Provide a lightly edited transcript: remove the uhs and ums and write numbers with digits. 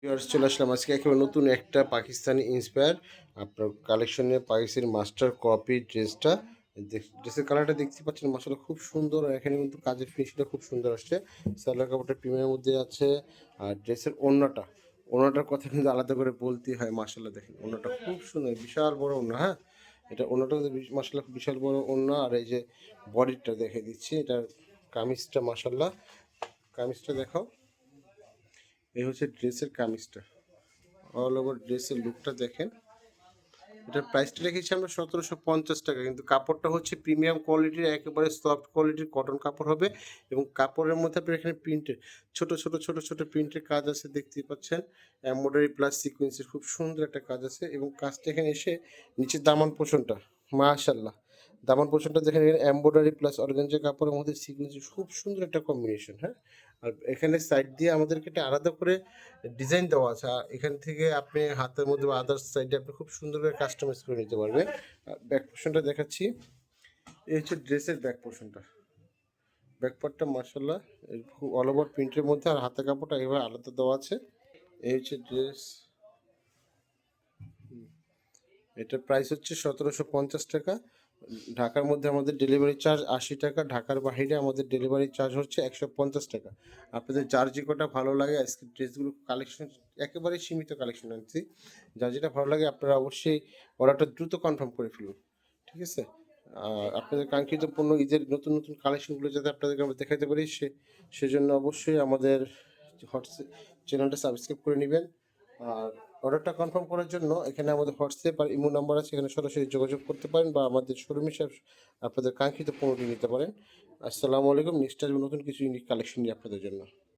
Viewers চলে আসলাম আজকে একেবারে নতুন একটা পাকিস্তানি ইন্সপায়ার আপনার কালেকশনে পাকিস্তানি মাস্টার কপি ড্রেসটা। ড্রেসের কালারটা দেখতে পাচ্ছেন মাসাল্লাহ খুব সুন্দর, আর এখানে কিন্তু কাজের ফিনিশটা খুব সুন্দর আসছে। সালোয়ার কাপড়টা প্রিমিয়ার মধ্যে আছে। আর ড্রেসের ওড়নাটার কথা কিন্তু আলাদা করে বলতেই হয়। মাসাল্লাহ দেখেন ওড়নাটা খুব সুন্দর, বিশাল বড় ওড়না। হ্যাঁ, এটা ওড়নাটা মাসাল্লাহ বিশাল বড় ওড়না। আর এই যে বডিটা দেখে দিচ্ছি, এটার কামিজটা মাসাল্লাহ, কামিজটা দেখাও। এই হচ্ছে ড্রেসের কামিজটা, অল ওভার ড্রেসের লুকটা দেখেন। এটার প্রাইসটা রেখেছি আমরা 1750 টাকা, কিন্তু কাপড়টা হচ্ছে প্রিমিয়াম কোয়ালিটির, একেবারে সফট কোয়ালিটির কটন কাপড় হবে। এবং কাপড়ের মধ্যে আপনার এখানে প্রিন্টের ছোট ছোট প্রিন্টের কাজ আছে, দেখতেই পাচ্ছেন। এমব্রয়ডারি প্লাস সিকোয়েন্সের খুব সুন্দর একটা কাজ আছে। এবং কাজটা এখানে এসে নিচে দামান পোষণটা মাশাল্লাহ, দামান পোষণটা দেখেন, এখানে এমব্রয়ডারি প্লাস অর্গানজা কাপড়ের মধ্যে সিকোয়েন্সের খুব সুন্দর একটা কম্বিনেশন। হ্যাঁ, আর এখানে সাইড দিয়ে আমাদেরকে একটা আলাদা করে ডিজাইন দেওয়া আছে। আর এখান থেকে আপনি হাতের মধ্যে বা আদার্স সাইডে আপনি খুব সুন্দর করে কাস্টমাইজ করে নিতে পারবেন। ব্যাক পোর্শনটা দেখাচ্ছি, এই হচ্ছে ড্রেসের ব্যাক পোর্শনটা। ব্যাক পার্টটা মার্শাল্লাহ খুব অল ওভার প্রিন্টের মধ্যে, আর হাতে কাপড়টা এভাবে আলাদা দেওয়া আছে। এই হচ্ছে ড্রেস, এটার প্রাইস হচ্ছে 1750 টাকা। ঢাকার মধ্যে আমাদের ডেলিভারি চার্জ 80 টাকা, ঢাকার বাইরে আমাদের ডেলিভারি চার্জ হচ্ছে 150 টাকা। আপনাদের যার যে কটা ভালো লাগে, আজকে ড্রেসগুলো কালেকশন একেবারে সীমিত কালেকশন আনছি। যার যেটা ভালো লাগে আপনারা অবশ্যই অর্ডারটা দ্রুত কনফার্ম করে ফেলুন, ঠিক আছে? আর আপনাদের কাঙ্ক্ষিত পণ্য ঈদের নতুন নতুন কালেকশনগুলো যাতে আপনাদেরকে আমরা দেখাতে পারি, সেজন্য অবশ্যই আমাদের হোয়াটসঅ্যাপ চ্যানেলটা সাবস্ক্রাইব করে নেবেন। আর অর্ডারটা কনফার্ম করার জন্য এখানে আমাদের হোয়াটসঅ্যাপ আর ইমো নাম্বার আছে, এখানে সরাসরি যোগাযোগ করতে পারেন বা আমাদের শোরুমে এসে আপনাদের কাঙ্ক্ষিত পণ্যটি নিতে পারেন। আসসালামু আলাইকুম। নেক্সট আসবে নতুন কিছু ইউনিক কালেকশন নিয়ে আপনাদের জন্য।